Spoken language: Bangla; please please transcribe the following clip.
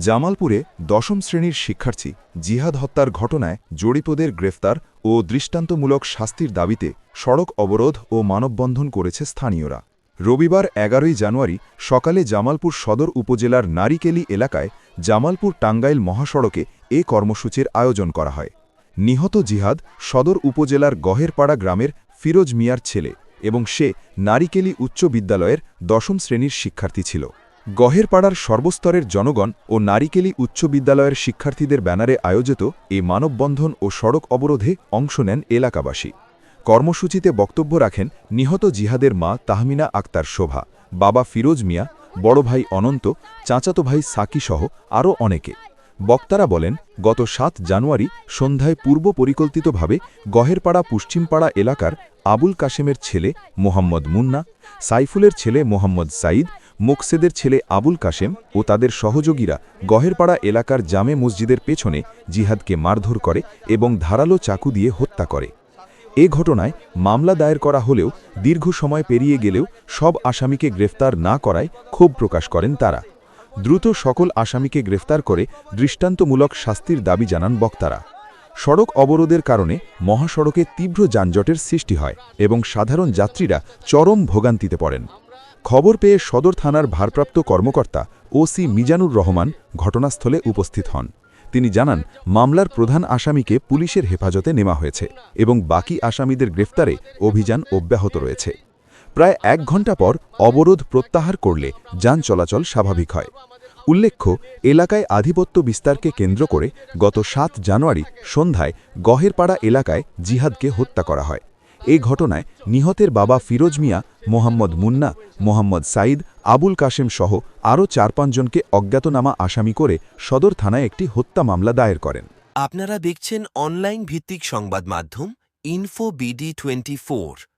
জামালপুরে দশম শ্রেণীর শিক্ষার্থী জিহাদ হত্যার ঘটনায় জড়িতদের গ্রেফতার ও দৃষ্টান্তমূলক শাস্তির দাবিতে সড়ক অবরোধ ও মানববন্ধন করেছে স্থানীয়রা। রবিবার ১১ই জানুয়ারি সকালে জামালপুর সদর উপজেলার নারিকেলি এলাকায় জামালপুর টাঙ্গাইল মহাসড়কে এ কর্মসূচির আয়োজন করা হয়। নিহত জিহাদ সদর উপজেলার গহেরপাড়া গ্রামের ফিরোজ মিয়ার ছেলে এবং সে নারিকেলি উচ্চ বিদ্যালয়ের দশম শ্রেণীর শিক্ষার্থী ছিল। গহেরপাড়ার সর্বস্তরের জনগণ ও নারিকেলি উচ্চ বিদ্যালয়ের শিক্ষার্থীদের ব্যানারে আয়োজিত এই মানববন্ধন ও সড়ক অবরোধে অংশ নেন এলাকাবাসী। কর্মসূচিতে বক্তব্য রাখেন নিহত জিহাদের মা তাহমিনা আক্তার শোভা, বাবা ফিরোজ মিয়া, বড় ভাই অনন্ত, চাচাতো ভাই সাকিসহ আরও অনেকে। বক্তারা বলেন, গত ৭ জানুয়ারি সন্ধ্যায় পূর্ব পরিকল্পিতভাবে গহেরপাড়া পশ্চিমপাড়া এলাকার আবুল কাশেমের ছেলে মোহাম্মদ মুন্না, সাইফুলের ছেলে মোহাম্মদ সাঈদ, মোকসেদের ছেলে আবুল কাশেম ও তাদের সহযোগীরা গহেরপাড়া এলাকার জামে মসজিদের পেছনে জিহাদকে মারধর করে এবং ধারালো চাকু দিয়ে হত্যা করে। এ ঘটনায় মামলা দায়ের করা হলেও দীর্ঘ সময় পেরিয়ে গেলেও সব আসামিকে গ্রেফতার না করায় ক্ষোভ প্রকাশ করেন তারা। দ্রুত সকল আসামিকে গ্রেফতার করে দৃষ্টান্তমূলক শাস্তির দাবি জানান বক্তারা। সড়ক অবরোধের কারণে মহাসড়কে তীব্র যানজটের সৃষ্টি হয় এবং সাধারণ যাত্রীরা চরম ভোগান্তিতে পড়েন। খবর পেয়ে সদর থানার ভারপ্রাপ্ত কর্মকর্তা ওসি মিজানুর রহমান ঘটনাস্থলে উপস্থিত হন। তিনি জানান, মামলার প্রধান আসামিকে পুলিশের হেফাজতে নেওয়া হয়েছে এবং বাকি আসামিদের গ্রেফতারে অভিযান অব্যাহত রয়েছে। প্রায় ১ ঘণ্টা পর অবরোধ প্রত্যাহার করলে যান চলাচল স্বাভাবিক হয়। উল্লেখ্য, এলাকায় আধিপত্য বিস্তারকে কেন্দ্র করে গত ৭ জানুয়ারি সন্ধ্যায় গহেরপাড়া এলাকায় জিহাদকে হত্যা করা হয়। এই ঘটনায় নিহতের বাবা ফিরোজ মিয়া, মোহাম্মদ মুন্না, মোহাম্মদ সাঈদ, আবুল কাশেম সহ আরও ৪-৫ জনকে অজ্ঞাতনামা আসামি করে সদর থানায় একটি হত্যা মামলা দায়ের করেন। আপনারা দেখছেন অনলাইন ভিত্তিক সংবাদ মাধ্যম ইনফো BD24।